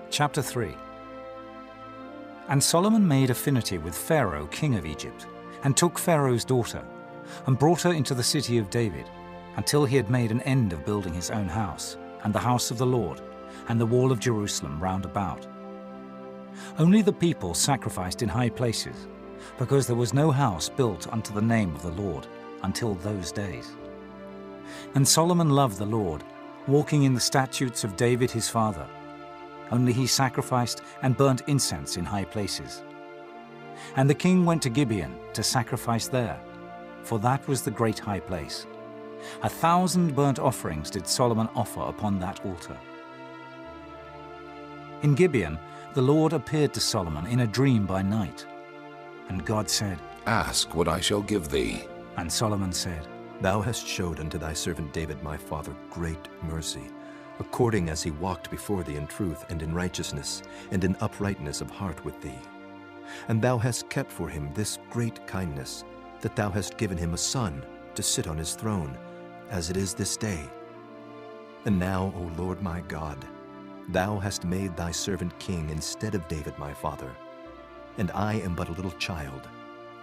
Chapter 3. And Solomon made affinity with Pharaoh, king of Egypt, and took Pharaoh's daughter, and brought her into the city of David, until he had made an end of building his own house, and the house of the Lord, and the wall of Jerusalem round about. Only the people sacrificed in high places, because there was no house built unto the name of the Lord until those days. And Solomon loved the Lord, walking in the statutes of David his father. Only he sacrificed and burnt incense in high places. And the king went to Gibeon to sacrifice there, for that was the great high place. 1,000 burnt offerings did Solomon offer upon that altar. In Gibeon the Lord appeared to Solomon in a dream by night. And God said, Ask what I shall give thee. And Solomon said, Thou hast showed unto thy servant David my father great mercy, according as he walked before thee in truth and in righteousness and in uprightness of heart with thee. And thou hast kept for him this great kindness, that thou hast given him a son to sit on his throne, as it is this day. And now, O Lord my God, thou hast made thy servant king instead of David my father. And I am but a little child.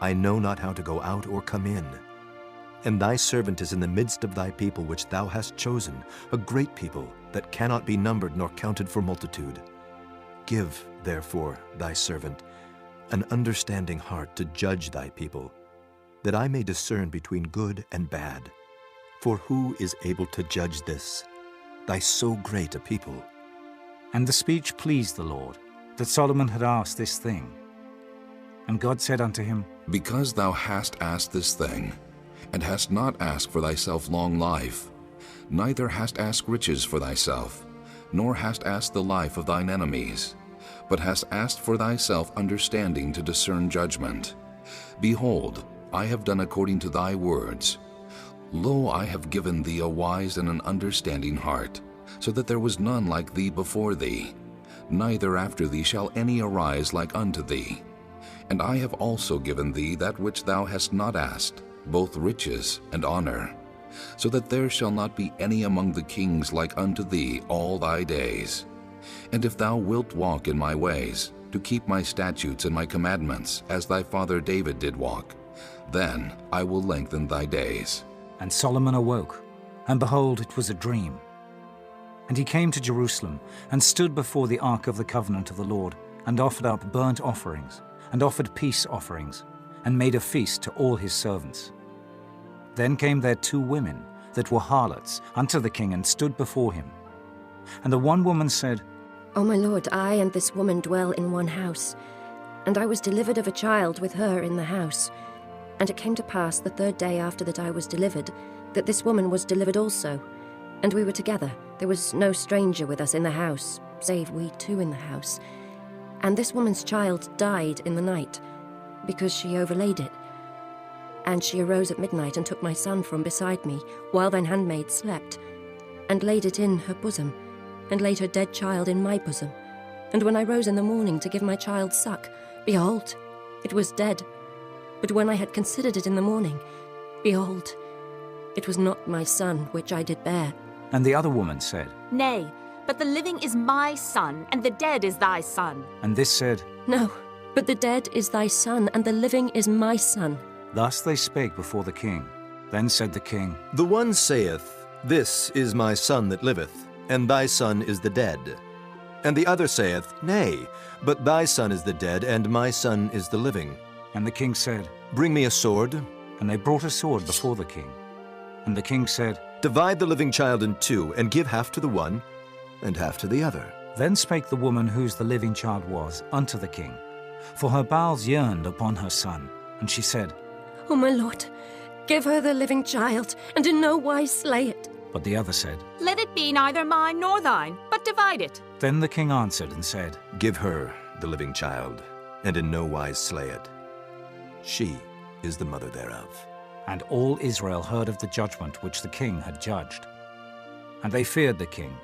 I know not how to go out or come in. And thy servant is in the midst of thy people which thou hast chosen, a great people that cannot be numbered nor counted for multitude. Give, therefore, thy servant an understanding heart to judge thy people, that I may discern between good and bad. For who is able to judge this, thy so great a people? And the speech pleased the Lord, that Solomon had asked this thing. And God said unto him, Because thou hast asked this thing, and hast not asked for thyself long life, neither hast asked riches for thyself, nor hast asked the life of thine enemies, but hast asked for thyself understanding to discern judgment. Behold, I have done according to thy words. Lo, I have given thee a wise and an understanding heart, so that there was none like thee before thee, neither after thee shall any arise like unto thee. And I have also given thee that which thou hast not asked, both riches and honor, so that there shall not be any among the kings like unto thee all thy days. And if thou wilt walk in my ways, to keep my statutes and my commandments, as thy father David did walk, then I will lengthen thy days. And Solomon awoke, and behold, it was a dream. And he came to Jerusalem, and stood before the ark of the covenant of the Lord, and offered up burnt offerings, and offered peace offerings, and made a feast to all his servants. Then came there 2 women that were harlots unto the king, and stood before him. And the one woman said, O my lord, I and this woman dwell in one house, and I was delivered of a child with her in the house. And it came to pass the 3rd day after that I was delivered, that this woman was delivered also. And we were together. There was no stranger with us in the house, save we 2 in the house. And this woman's child died in the night, because she overlaid it. And she arose at midnight and took my son from beside me, while thine handmaid slept, and laid it in her bosom, and laid her dead child in my bosom. And when I rose in the morning to give my child suck, behold, it was dead. But when I had considered it in the morning, behold, it was not my son which I did bear. And the other woman said, Nay, but the living is my son, and the dead is thy son. And this said, No, but the dead is thy son, and the living is my son. Thus they spake before the king. Then said the king, The one saith, This is my son that liveth, and thy son is the dead. And the other saith, Nay, but thy son is the dead, and my son is the living. And the king said, Bring me a sword. And they brought a sword before the king. And the king said, Divide the living child in 2, and give half to the one, and half to the other. Then spake the woman whose the living child was unto the king, for her bowels yearned upon her son. And she said, O my lord, give her the living child, and in no wise slay it. But the other said, Let it be neither mine nor thine, but divide it. Then the king answered and said, Give her the living child, and in no wise slay it. She is the mother thereof. And all Israel heard of the judgment which the king had judged. And they feared the king,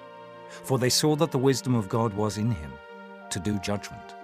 for they saw that the wisdom of God was in him, to do judgment.